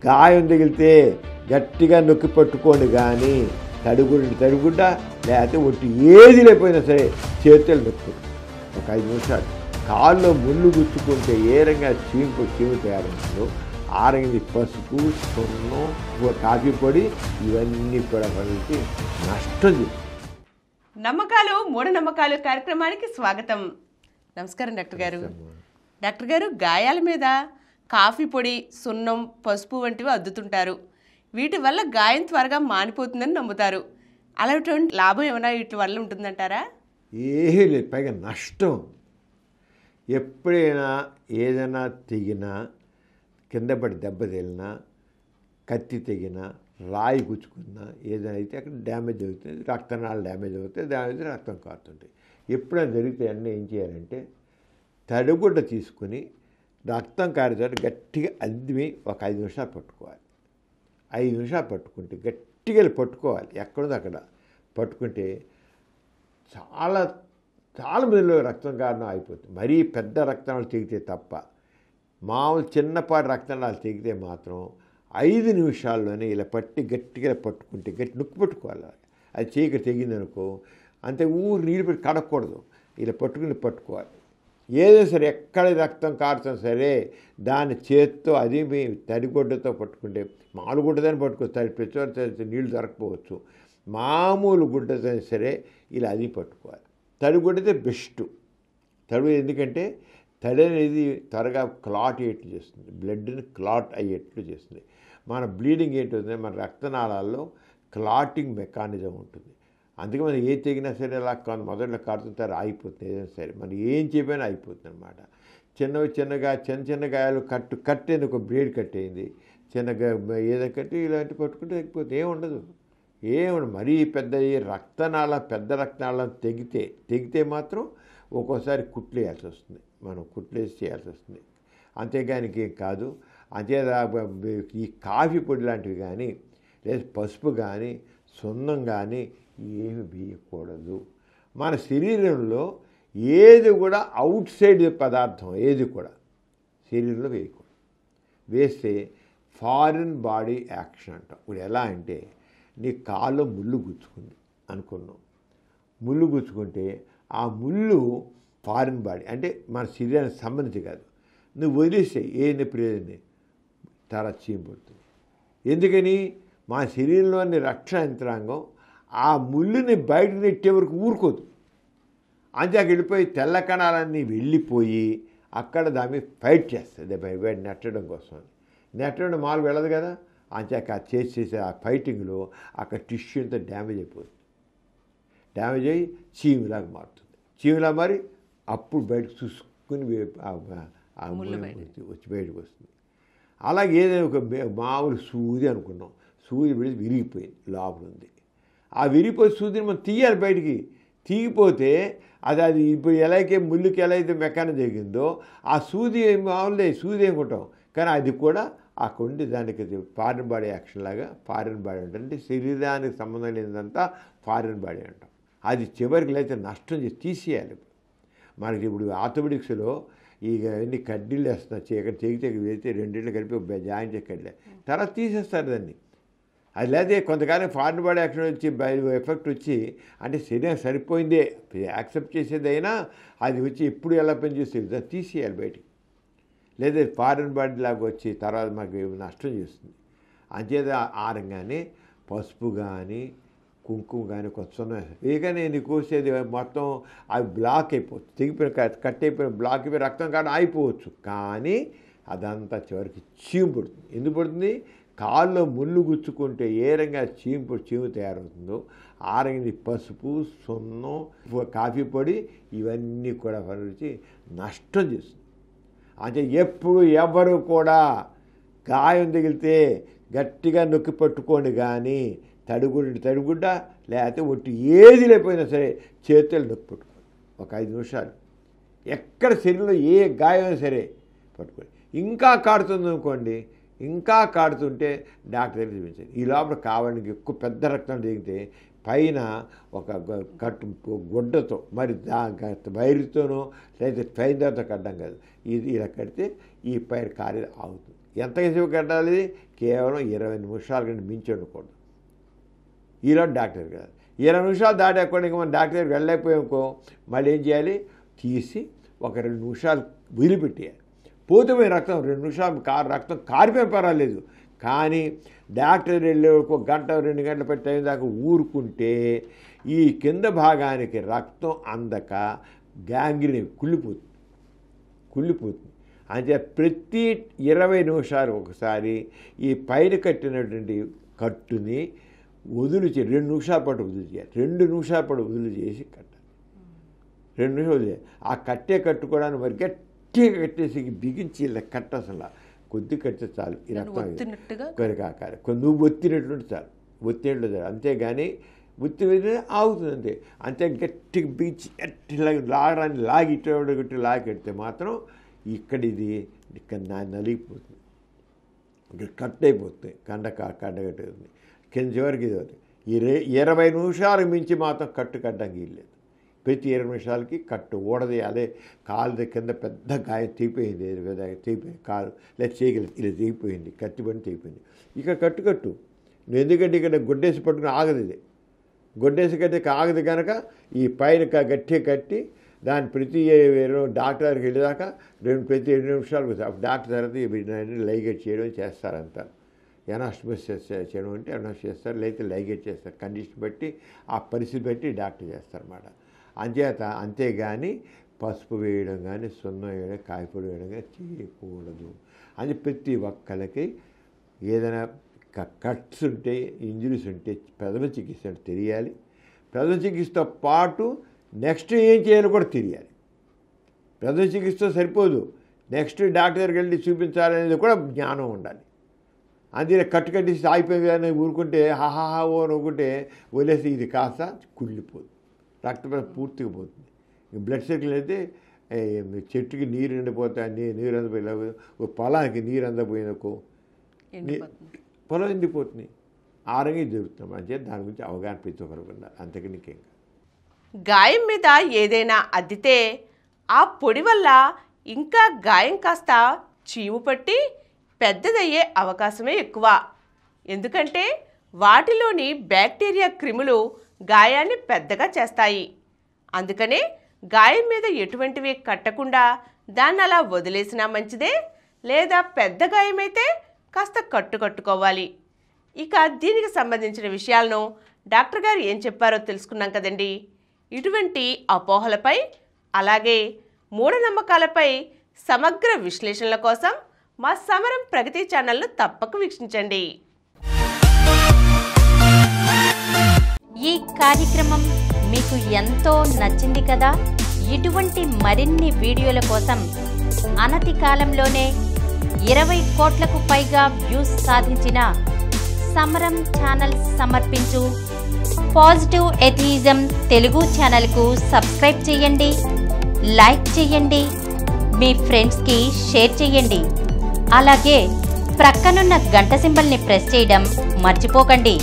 గాయం తగిలితే గట్టిగా నొక్కి పట్టుకోండి, కానీ తడిగుడ్డ లేకపోతే ఒట్టి ఏది లేకపోయినా సరే చేతులు నొక్కి ఒక 5 నిమిషాలు. కాల్లో ముళ్ళు గుచ్చుకుంటే ఏ రంగా చీము తయారవుతుందో ఆ రంగా పసుపు, సున్నం, కాఫీ పొడి ఇవన్నీ కూడా పడితే నష్టం చేస్తుంది. నమ్మకాలు మూఢనమ్మకాలు కార్యక్రమానికి స్వాగతం. నమస్కారం డాక్టర్ గారు. డాక్టర్ గారు, గాయాల మీద కాఫీ పొడి, సున్నం, పసుపు వంటివి అద్దుతుంటారు. వీటి వల్ల గాయం త్వరగా మానిపోతుందని నమ్ముతారు. అలాంటి లాభం ఏమైనా వీటి వల్ల ఉంటుందంటారా? ఏమీ లేదు, పైగా నష్టం. ఎప్పుడైనా ఏదైనా తెగినా, కింద పడి దెబ్బ తగిలినా, కత్తి తెగినా, రాయి గుచ్చుకున్నా, ఏదైనా అయితే అక్కడ డ్యామేజ్ అవుతుంది, రక్తనాళాలు డ్యామేజ్ అవుతాయి, డ్యామేజ్ రక్తం కారుతుంటాయి. ఎప్పుడైనా జరిగితే అన్నీ ఏం చేయాలంటే తడిగుడ్డ తీసుకుని రక్తం కారేటట్టు గట్టిగా అద్దిమి ఒక 5 నిమిషాలు పట్టుకోవాలి. 5 నిమిషాలు పట్టుకుంటే గట్టిగా పట్టుకోవాలి, ఎక్కడుందో అక్కడ పట్టుకుంటే చాలా చాలా మందిలో రక్తం కారణం అయిపోతుంది. మరీ పెద్ద రక్తనాళాలు తెగితే తప్ప, మామూలు చిన్నపాటి రక్తనాళాలు తెగితే మాత్రం 5 నిమిషాల్లోనే ఇలా గట్టిగా పట్టుకుంటే నొక్కి పట్టుకోవాలి. అది చీకటి తెగిందనుకో అంతే, నీళ్ళు పెట్టి కడగకూడదు, ఇలా పట్టుకోవాలి. ఏదైనా సరే ఎక్కడ రక్తం కారుతుంది సరే దాన్ని చేత్తో, అది మీ తడిగుడ్డతో పట్టుకుంటే, మామూలు గుడ్డదని పట్టుకోవచ్చు, ప్రతి నీళ్ళు దొరకపోవచ్చు, మామూలు గుడ్డతో సరే ఇలా అది పట్టుకోవాలి. తడిగుడ్డతే బెస్ట్. ఎందుకంటే తడి అనేది త్వరగా క్లాట్ అయ్యేట్లు చేస్తుంది, బ్లడ్ని క్లాట్ అయ్యేట్లు చేస్తుంది. మన బ్లీడింగ్ ఏంటంటే మన రక్తనాళాల్లో క్లాటింగ్ మెకానిజం ఉంటుంది. అందుకే మనం ఏ తెగినా సరే అలా మొదట్లో కారుతుంటారు, ఆగిపోతుంది. ఏదైనా సరే మనం ఏం చెప్పినా అయిపోతుంది అనమాట. చిన్న గాయాలు కట్టేది ఒక బ్లేడ్ కట్టేయింది, చిన్నగా ఏదైనా కట్టి ఇలాంటి పట్టుకుంటే అయిపోతుంది, ఏముండదు. మరీ పెద్ద పెద్ద రక్తనాళం తెగితే మాత్రం ఒక్కోసారి కుట్లు వేయాల్సి వస్తుంది, మనం కుట్లేసి చేయాల్సి వస్తుంది. అంతేగాని ఏం కాదు. అంతే ఈ కాఫీ పొడి లాంటివి కానీ, లేదా పసుపు కానీ, సున్నం కానీ ఏమి వేయకూడదు. మన శరీరంలో ఏది కూడా అవుట్ సైడ్ పదార్థం ఏది కూడా శరీరంలో వేయకూడదు. వేస్తే ఫారిన్ బాడీ యాక్షన్ అంటాం. ఇప్పుడు ఎలా అంటే, నీ కాల్లో ముళ్ళు గుచ్చుకుంది అనుకున్నాం, ముళ్ళు గుచ్చుకుంటే ఆ ముళ్ళు ఫారిన్ బాడీ అంటే మన శరీరానికి సంబంధించి కాదు. నువ్వు వదిలేస్తే ఏ నొప్పి లేదని తర్వాత చీము పడుతుంది. ఎందుకని? మా శరీరంలోని రక్షణ యంత్రాంగం ఆ ముళ్ళుని బయటకు నెట్టే వరకు ఊరుకోదు. అంతే అక్కడ వెళ్ళిపోయి తెల్ల కణాలన్నీ వెళ్ళిపోయి అక్కడ దాన్ని ఫైట్ చేస్తుంది, బయట నెట్టడం కోసం. నెట్టడం మాలు వెళ్ళదు కదా, అంచాక చేసే ఆ ఫైటింగ్లో అక్కడ టిష్యూ అంతా డ్యామేజ్ అయిపోతుంది. డ్యామేజ్ అయ్యి చీమిలాగా మారుతుంది. చీమిలా మారి అప్పుడు బయటకు చూసుకుని వచ్చి బయటకు వస్తుంది. అలాగే ఏదైనా ఒక మామూలు సూది అనుకున్నాం, సూది పెడితే విరిగిపోయింది, లోపల ఉంది. ఆ విరిగిపోయి సూదిని మనం తీయాలి బయటికి. తీగిపోతే అది ఇప్పుడు ఎలాగైతే ముళ్ళుకి ఎలా అయితే మెకానిజం జరిగిందో ఆ సూది మామూలుదే, సూది అనుకుంటాం, కానీ అది కూడా ఆ కొండి దానికి ఫారిన్ బాడీ యాక్షన్ లాగా ఫారిన్ బాడీ అంటాం. అంటే శరీరానికి సంబంధం లేదంతా ఫారిన్ బాడీ అంటాం. అది చివరికి లేకపోతే నష్టం చేసి తీసేయాలి. మనకి ఇప్పుడు ఆర్థోపెడిక్స్లో ఇవన్నీ కడ్డీలు వేస్తున్నారు, ఇక్కడ తెగితే వేస్తే రెండింటిలో కలిపి జాయింట్ కడ్డీలే, తర్వాత తీసేస్తారు దాన్ని. అది లేకపోతే కొంతకాలం ఫారిన్ బాడీ యాక్షన్ వచ్చి ఎఫెక్ట్ వచ్చి, అంటే శరీరం సరిపోయిందే యాక్సెప్ట్ చేసేదైనా అది వచ్చి ఎప్పుడు ఎలా పనిచేస్తుంది తీసేయాలి బయటికి. లేదా ఫారిన్ బాడీ లాగా వచ్చి తర్వాత మాకు నష్టం చేస్తుంది. అంచేత ఆరంగానే పసుపు కానీ కుంకుమ కానీ కొంచెం వేగానే నీకు కోసేది మొత్తం అవి బ్లాక్ అయిపోవచ్చు, తెగిపోయిన కట్ అయిపోయిన బ్లాక్ అయిపోయి రక్తం కాడ ఆగిపోవచ్చు, కానీ అదంతా చివరికి చీము పడుతుంది. ఎందుకు పడుతుంది? కాల్లో ముళ్ళు గుచ్చుకుంటే ఏ రంగా చీము తయారవుతుందో ఆ రంగా పసుపు, సున్నం, కాఫీ పొడి ఇవన్నీ కూడా వచ్చి నష్టం చేస్తుంది. అంటే ఎప్పుడు ఎవరు కూడా గాయం తగిలితే గట్టిగా నొక్కి పట్టుకోండి, కానీ తడిగుడ్డ లేకపోతే ఒట్టి ఏది లేకపోయినా సరే చేతులు నొక్కి పట్టుకోండి ఒక 5 నిమిషాలు. ఎక్కడ శరీరంలో ఏ గాయం సరే పట్టుకోండి. ఇంకా కాడుతుంది అనుకోండి, ఇంకా కాడుతుంటే డాక్టర్ దగ్గర చూపించండి. ఈ లోపల కావాలని ఎక్కువ పెద్ద రక్తం దిగితే పైన ఒక గుడ్డతో మరి వైరుతోనో లేదా ఫైందర్తో కట్టడం కాదు, ఇది ఇలా కడితే ఈ పైన కారేది ఆగుతుంది. ఎంతసేపు కట్టాలి? కేవలం 20 నిమిషాల కంటే మించి ఉండకూడదు. ఈరోజు డాక్టర్ గారు 20 నిమిషాలు దాటేకుండా ఇంకా మనం డాక్టర్ దగ్గరికి వెళ్ళలేకపోయామనుకో, మళ్ళీ ఏం చేయాలి? తీసి ఒక 2 నిమిషాలు వదిలిపెట్టేయాలి. పోతే రక్తం 2 నిమిషాలు రక్తం కారిపోయిన పర్వాలేదు, కానీ డాక్టర్ వెళ్ళే ఒక గంట 2 గంటలు పెట్టి టైం దాకా ఊరుకుంటే ఈ కింద భాగానికి రక్తం అందక గ్యాంగ్రీన్ కుళ్ళిపోతుంది. అంటే ప్రతి 20 నిమిషాలు ఒకసారి ఈ పైన కట్టినటువంటి కట్టుని వదిలి 2 నిమిషాల పాటు వదిలి చేయాలి. 2 నిమిషాల పాటు వదిలి చేసి కట్టాలి. 2 నిమిషాలు వదిలే ఆ కట్టే కట్టుకోవడానికి మరి గట్టిగా కట్టేసి బిగించి ఇలా కట్టసలా కొద్ది కట్టే చాలు. ఈ రక్తం కాకాలి నువ్వు ఒత్తినటువంటి చాలు, ఒత్తినట్లు చాలు. అంతేగాని ఒత్తి మీద ఆగుతుంది అంతే గట్టిగా బిగించి గట్టిలా లాగడానికి గట్టి లాగి కడితే మాత్రం ఇక్కడ నలిగిపోతుంది, ఇక్కడ కట్ అయిపోతుంది, కట్టగట్టుతుంది కింద చివరికి. ఇది అవుతుంది. 20 నిమిషాలకు మించి మాత్రం కట్టడానికి వీల్లేదు. ప్రతి 20 నిమిషాలకి కట్టు ఊడది. అదే కాలు కింద పెద్ద గాయం తెగిపోయింది, తెగిపోయింది కాలు లేదా చేయగలి ఇలా తెగిపోయింది, కత్తి పని తెగిపోయింది. ఇక కట్టు నువ్వు ఎందుకంటే ఇక్కడ గొడ్డేసి పట్టుకుని ఆగదు. ఇది గొడ్డేసి కట్టి ఆగదు కనుక ఈ పైన గట్టిగా కట్టి దాన్ని ప్రతి డాక్టర్ దగ్గరికి వెళ్ళేదాకా ప్రతి 2 నిమిషాలు అప్పుడు డాక్టర్ తర్వాత లైగేట్ చేయడం చేస్తారంటారు. ఎనాస్టమస్ చేయడం అంటే ఎనాస్టమస్ చేస్తారు, లేకపోతే లైగేట్ చేస్తారు. కండిషన్ బట్టి ఆ పరిస్థితి బట్టి డాక్టర్ చేస్తారన్నమాట. అంతేగాని పసుపు వేయడం కానీ సున్నం వేయడం కాయపొడి వేయడం కానీ చేయకూడదు. అని ప్రతి ఒక్కరికి ఏదైనా కట్స్ ఉంటే ఇంజరీస్ ఉంటే ప్రథమ చికిత్స అంటే తెలియాలి. ప్రథమ చికిత్సతో పాటు నెక్స్ట్ ఏం చేయాలో కూడా తెలియాలి. ప్రథమ చికిత్స సరిపోదు, నెక్స్ట్ డాక్టర్ దగ్గరికి వెళ్ళి చూపించాలనేది కూడా జ్ఞానం ఉండాలి. అందుకే కట్టేసి ఆగిపోయింది కానీ ఊరుకుంటే హాహాహా ఓ అనుకుంటే వదిలేసి ఇది కాస్త కుళ్ళిపోతుంది, రక్తప్రసరణ పూర్తిగా పోతుంది. బ్లడ్ సర్కిల్ అయితే చెట్టుకి నీరు ఎండిపోతాయి, నీరు అందపోయి పొలానికి నీరు అందపోయినకో పొలం ఎండిపోతుంది. ఆరోగ్యం జరుగుతున్నాం అంటే దాని గురించి అవగాహన ప్రతి ఒక్కరికి ఉండాలి. అంతకు నీకేం గాయం మీద ఏదైనా అద్దితే ఆ పొడి వల్ల ఇంకా గాయం కాస్త చీము పట్టి పెద్దదయ్యే అవకాశమే ఎక్కువ. ఎందుకంటే వాటిలోని బ్యాక్టీరియా క్రిములు గాయాన్ని పెద్దగా చేస్తాయి. అందుకనే గాయం మీద ఎటువంటివి కట్టకుండా దాన్ని అలా వదిలేసినా మంచిదే, లేదా పెద్ద గాయమైతే కాస్త కట్టుకోవాలి. ఇక దీనికి సంబంధించిన విషయాలను డాక్టర్ గారు ఏం చెప్పారో తెలుసుకున్నాం కదండి. ఇటువంటి అపోహలపై అలాగే మూఢనమ్మకాలపై సమగ్ర విశ్లేషణల కోసం మా సమరం ప్రగతి ఛానల్ను తప్పక వీక్షించండి. ఈ కార్యక్రమం మీకు ఎంతో నచ్చింది కదా. ఇటువంటి మరిన్ని వీడియోల కోసం అనతి కాలంలోనే 20 కోట్లకు పైగా వ్యూస్ సాధించిన సమరం ఛానల్ సమర్పించు పాజిటివ్ ఎథియిజం తెలుగు ఛానల్కు సబ్స్క్రైబ్ చేయండి, లైక్ చేయండి, మీ ఫ్రెండ్స్కి షేర్ చేయండి. అలాగే ప్రక్కనున్న గంట సింబల్ని ప్రెస్ చేయడం మర్చిపోకండి.